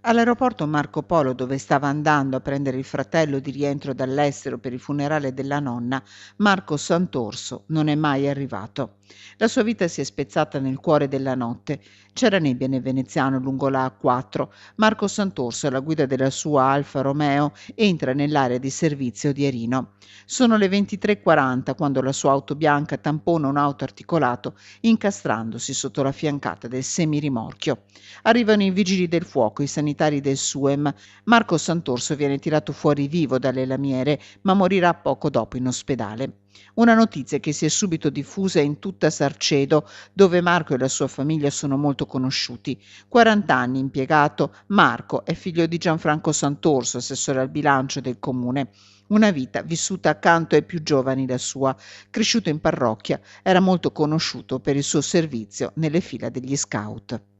All'aeroporto Marco Polo, dove stava andando a prendere il fratello di rientro dall'estero per il funerale della nonna, Marco Sant'Orso non è mai arrivato. La sua vita si è spezzata nel cuore della notte. C'era nebbia nel veneziano lungo la A4. Marco Sant'Orso, alla guida della sua Alfa Romeo, entra nell'area di servizio di Erino. Sono le 23:40 quando la sua auto bianca tampona un auto articolato, incastrandosi sotto la fiancata del semirimorchio. Arrivano i vigili del fuoco, i sanitari del SUEM. Marco Sant'Orso viene tirato fuori vivo dalle lamiere, ma morirà poco dopo in ospedale. Una notizia che si è subito diffusa in tutta Sarcedo, dove Marco e la sua famiglia sono molto conosciuti. 40 anni impiegato, Marco è figlio di Gianfranco Sant'Orso, assessore al bilancio del comune. Una vita vissuta accanto ai più giovani la sua. Cresciuto in parrocchia, era molto conosciuto per il suo servizio nelle fila degli scout.